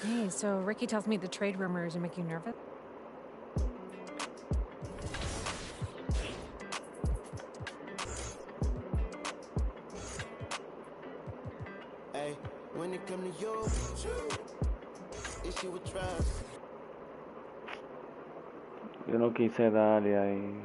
Hey, so Ricky tells me the trade rumors are making you nervous? Hey, when it come to you, Yo no quise darle ahí.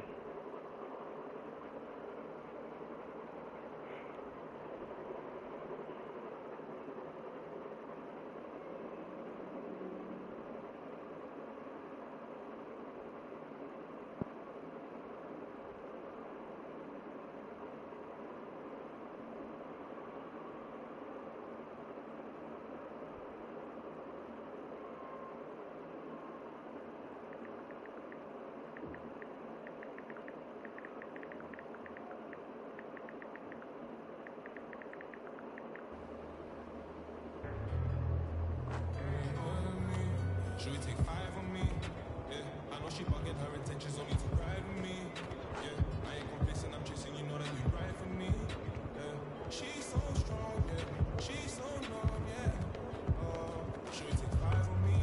Should we take 5 on me? Yeah, I know she bugging, her intentions only to ride with me. Yeah, I ain't complacent, I'm chasing, you know that you ride for me. Yeah, she's so strong, yeah, she's so numb, yeah. Should we take 5 on me?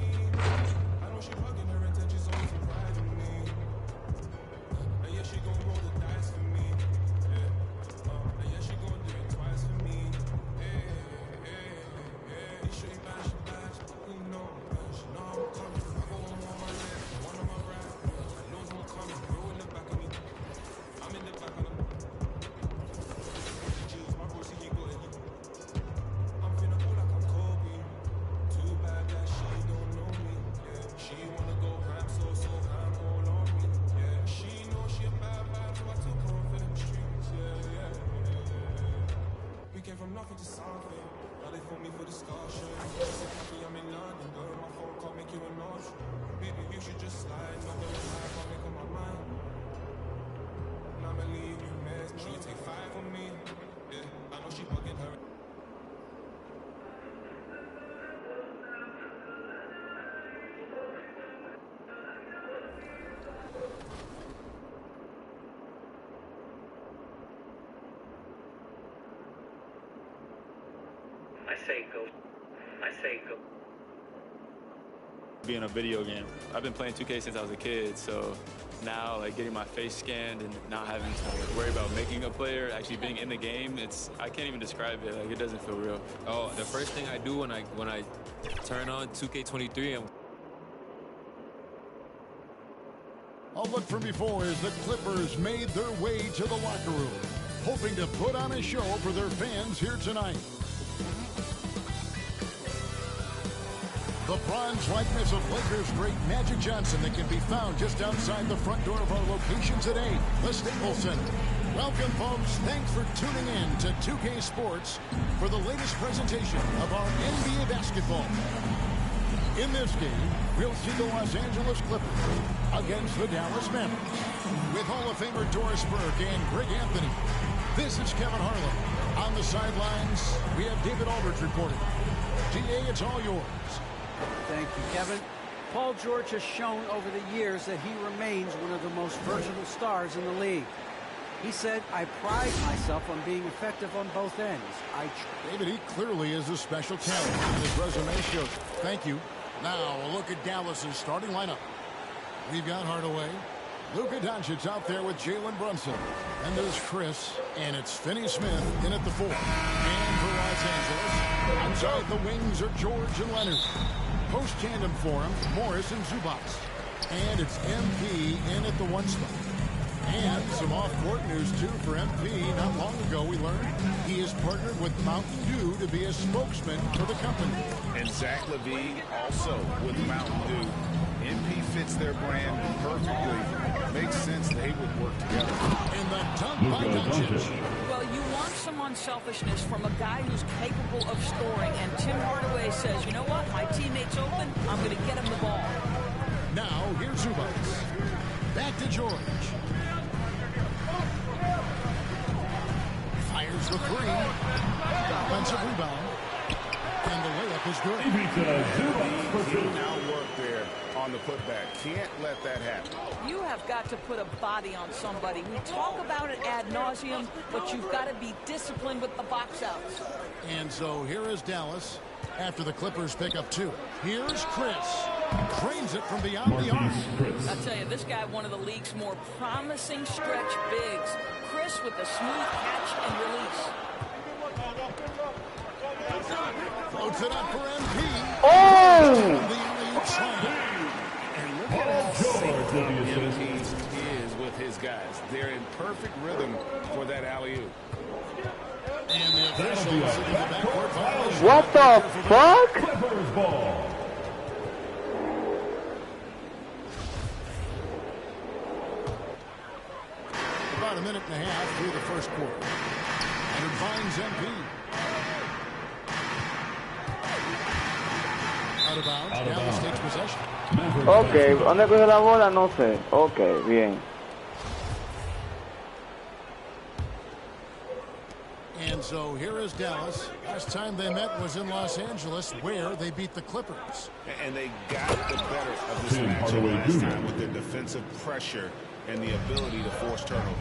I know she bugging, her intentions only to ride with me. And yeah, she gon' roll the dice for me. Yeah, and yeah, she gon' do it twice for me. Yeah, yeah, yeah, yeah. She bash, you know. Nothing to something. Now they phone me for discussion. I'm in London, girl. My phone call make you an option. Maybe you should just slide. No, but I'll make up my mind. And I'ma leave you mess. Should you take 5 on me? Yeah, I know she bugging her. I say go. Being a video game. I've been playing 2K since I was a kid, so now like getting my face scanned and not having to worry about making a player, actually being in the game, I can't even describe it. Like, it doesn't feel real. Oh, the first thing I do when I turn on 2K23, All look from before as the Clippers made their way to the locker room, hoping to put on a show for their fans here tonight. The bronze likeness of Lakers great Magic Johnson that can be found just outside the front door of our location today, the Staples Center. Welcome, folks. Thanks for tuning in to 2K Sports for the latest presentation of our NBA basketball. In this game, we'll see the Los Angeles Clippers against the Dallas Mavericks. With Hall of Famer Doris Burke and Greg Anthony, this is Kevin Harlan. On the sidelines, we have David Aldridge reporting. GA, it's all yours. Thank you, Kevin. Paul George has shown over the years that he remains one of the most versatile stars in the league. He said, I pride myself on being effective on both ends. David, he clearly is a special talent, and his resume shows. Thank you. Now, a look at Dallas's starting lineup. We've got Hardaway. Luka Doncic out there with Jalen Brunson. And there's Chris, and it's Finney Smith in at the 4. And for Los Angeles, outside the wings are George and Leonard. Post tandem for him, Morris and Zubac. And it's MP in at the 1 spot. And some off-court news, too, for MP. Not long ago, we learned he is partnered with Mountain Dew to be a spokesman for the company. And Zach LaVine also with Mountain Dew. MP fits their brand perfectly. Makes sense they would work together. And the dunk by Doncic. Well, you want some unselfishness from a guy who's capable of scoring. And Tim Hardaway says, you know what? My teammate's open. I'm going to get him the ball. Now, here's Zubac. Back to George. Fires the 3. Offensive rebound. And the layup is good. Good now work there on the putback. Can't let that happen. You have got to put a body on somebody. We talk about it ad nauseum, but you've got to be disciplined with the box outs. And so here is Dallas after the Clippers pick up 2. Here's Chris. Trains it from beyond the arc. I tell you, this guy, one of the league's more promising stretch bigs. Chris with a smooth catch and release. Floats it up for MP. Oh! And look at how safe MP is with his guys. They're in perfect rhythm for that alley-oop. What the fuck? Clippers ball. About a minute and a half through the first quarter. And it finds MP. Out of bounds. Dallas takes possession. Ok, ¿dónde coge la bola? No sé. Ok, bien. And so here is Dallas. Last time they met was in Los Angeles, where they beat the Clippers. And they got the better of this matchup last time with their defensive pressure and the ability to force turnovers.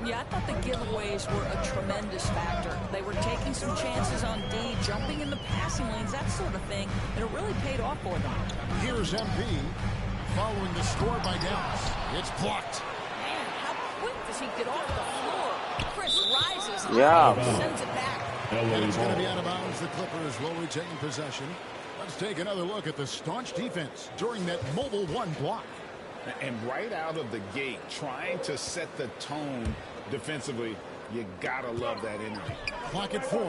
Yeah, I thought the giveaways were a tremendous factor. They were taking some chances on D, jumping in the passing lanes, that sort of thing, and it really paid off for them. Here's MP following the score by Dallas. It's blocked. Man, how quick does he get off the floor? Chris rises Yeah. and sends it back. And it's going to be out of bounds. The Clippers will retain possession. Let's take another look at the staunch defense during that mobile one block. And right out of the gate, trying to set the tone defensively, you gotta love that energy. Clock at 4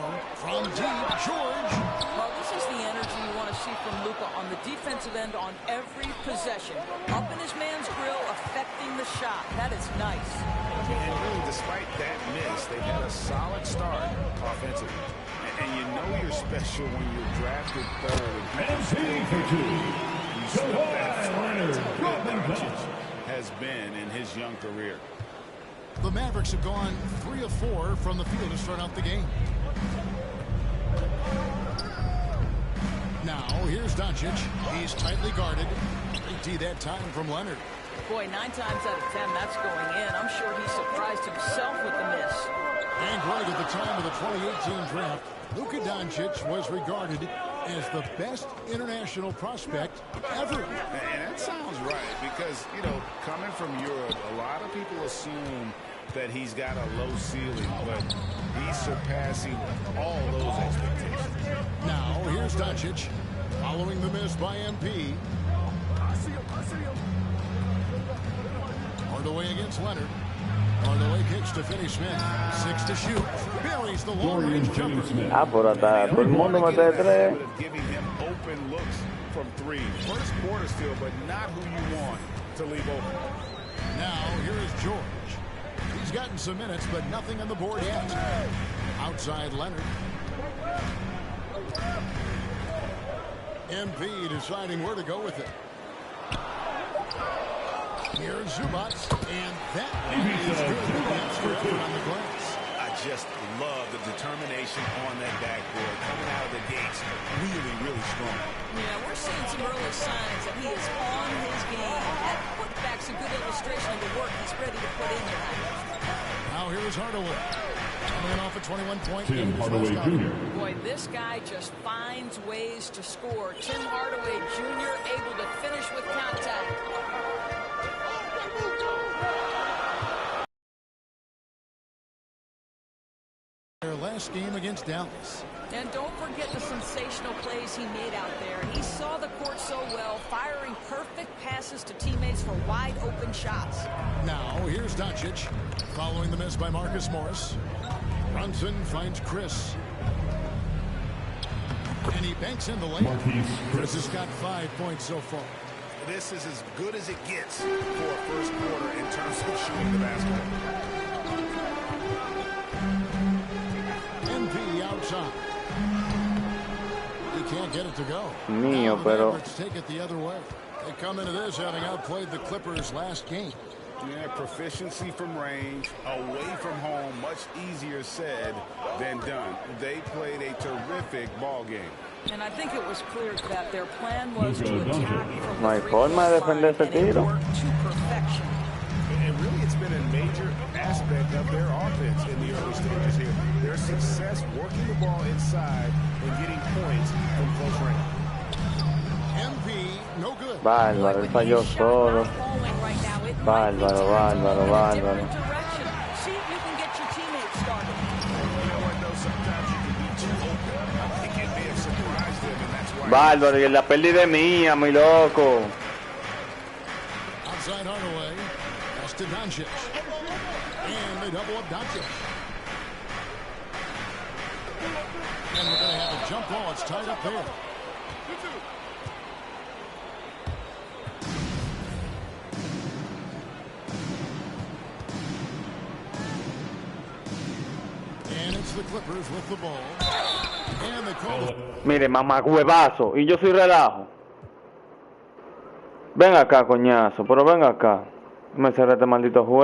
from deep, George. Well, this is the energy you want to see from Luka on the defensive end on every possession. Up in his man's grill, affecting the shot. That is nice. And really, despite that miss, they've had a solid start offensively. And you know you're special when you're drafted third. You slip that has been in his young career. The Mavericks have gone 3 of 4 from the field to start out the game. Now, here's Doncic. He's tightly guarded. 3D that time from Leonard. Boy, 9 times out of 10, that's going in. I'm sure he surprised himself with the miss. And right at the time of the 2018 draft, Luka Doncic was regarded as the best international prospect ever. And that sounds right because, you know, coming from Europe, a lot of people assume that he's got a low ceiling, but he's surpassing all those expectations. Now, here's Doncic following the miss by MP. Hardaway against Leonard. Hardaway kicks to Finney Smith. 6 to shoot. Buries the long-range jumper. Ah, por atrás. Todo el mundo mete de tres. Giving him open looks from 3. First quarter still, but not who you want to leave open. Now, here is George. He's gotten some minutes, but nothing on the board yet. Outside Leonard. MP deciding where to go with it. Here's Zubac, and that is good. That's for effort on the glass. I just love the determination on that backboard. Coming out of the gates, really, really strong. Yeah, we're seeing some early signs that he is on his game. That putback's a good illustration of the work he's ready to put in tonight. Now here's Hardaway. Coming off a 21-point Tim Hardaway Jr. Boy, this guy just finds ways to score. Tim Hardaway Jr. able to finish with contact. Their last game against Dallas. And don't forget the sensational plays he made out there. He saw the court so well, firing perfect passes to teammates for wide open shots. Now here's Doncic following the miss by Marcus Morris. Brunson finds Chris. And he banks in the lane. Chris has got 5 points so far. This is as good as it gets for a first quarter in terms of shooting the basketball. MP outside. He can't get it to go. Mío, pero take it the other way. They come into this having outplayed the Clippers last game. Yeah, proficiency from range, away from home, much easier said than done. They played a terrific ball game. And I think it was clear that their plan was to attack from no hay forma de defender ese tiro. To perfection. And really, it's been a major aspect of their offense in the early stages here. Their success working the ball inside and getting points from close range. MP, no good. Bárbaro, él falló solo. Bárbaro, bárbaro, bárbaro. See if you can get your teammates started. You know what, though? Sometimes you can be too open. I think it may have surprised them, and that's why Bárbaro, y la pérdida mía, mi loco. Outside Hardaway. That's to Doncic. And they double up Doncic. And we're going to have a jump ball. It's tied up there. And it's the Clippers with the ball. And they call it. Mire, mamagüevazo. Y yo soy relajo. Ven acá, coñazo. Pero ven acá. Me cerré este maldito juego.